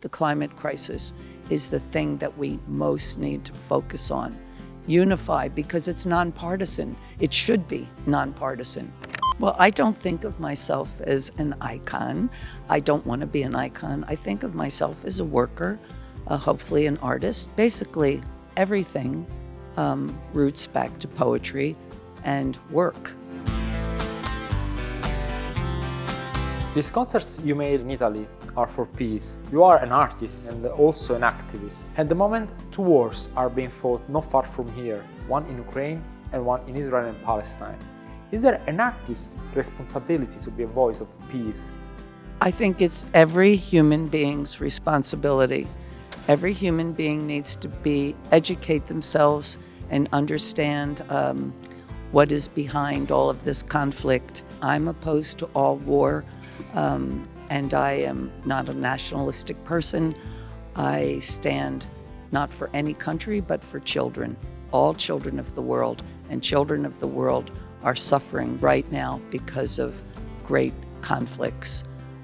the climate crisis is the thing that we most need to focus on. Unify because it's nonpartisan. It should be nonpartisan. Well, I don't think of myself as an icon. I don't want to be an icon. I think of myself as a worker, hopefully an artist. Basically, everything roots back to poetry and work. These concerts you made in Italy are for peace. You are an artist and also an activist. At the moment, two wars are being fought not far from here, one in Ukraine and one in Israel and Palestine. Is there an artist's responsibility to be a voice of peace? I think it's every human being's responsibility. Every human being needs to educate themselves and understand what is behind all of this conflict. I'm opposed to all war, and I am not a nationalistic person. I stand not for any country, but for children, all children of the world, and children of the world are suffering right now because of great conflicts.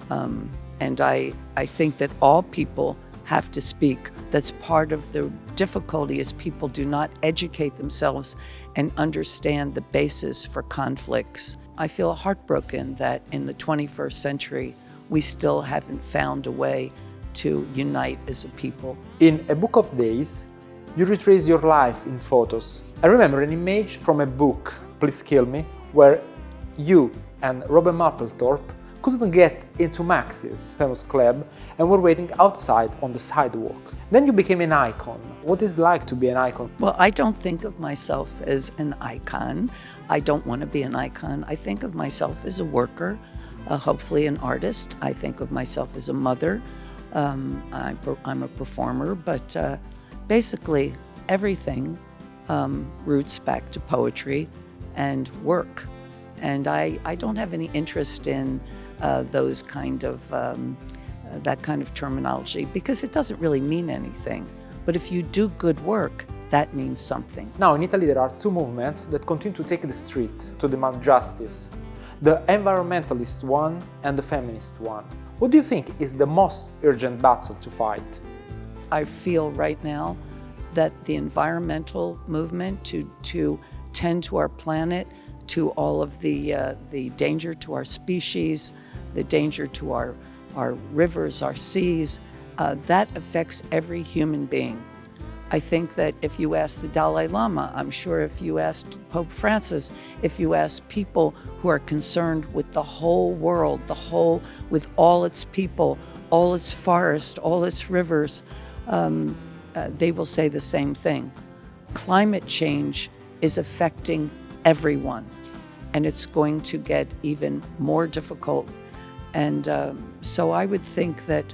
And I think that all people have to speak. That's part of the difficulty is people do not educate themselves and understand the basis for conflicts. I feel heartbroken that in the 21st century, we still haven't found a way to unite as a people. In A Book of Days, you retrace your life in photos. I remember an image from a book, Please Kill Me, where you and Robert Mapplethorpe couldn't get into Max's famous club and were waiting outside on the sidewalk. Then you became an icon. What is it like to be an icon? Well, I don't think of myself as an icon. I don't want to be an icon. I think of myself as a worker, hopefully an artist. I think of myself as a mother. I'm a performer, but basically everything roots back to poetry and work. And I don't have any interest in those kind of that kind of terminology because it doesn't really mean anything. But if you do good work, that means something. Now in Italy there are two movements that continue to take the street to demand justice. The environmentalist one and the feminist one. What do you think is the most urgent battle to fight? I feel right now that the environmental movement to tend to our planet, to all of the danger to our species, the danger to our rivers, our seas, that affects every human being. I think that if you ask the Dalai Lama, I'm sure if you asked Pope Francis, if you ask people who are concerned with the whole world, with all its people, all its forests, all its rivers, they will say the same thing. Climate change is affecting everyone, and it's going to get even more difficult. And so I would think that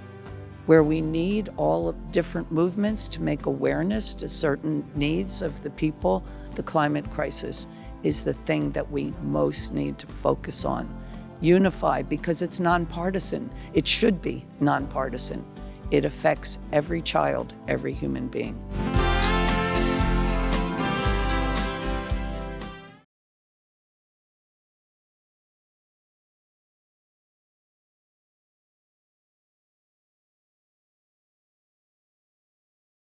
where we need all of different movements to make awareness to certain needs of the people, the climate crisis is the thing that we most need to focus on. Unify because it's nonpartisan. It should be nonpartisan. It affects every child, every human being.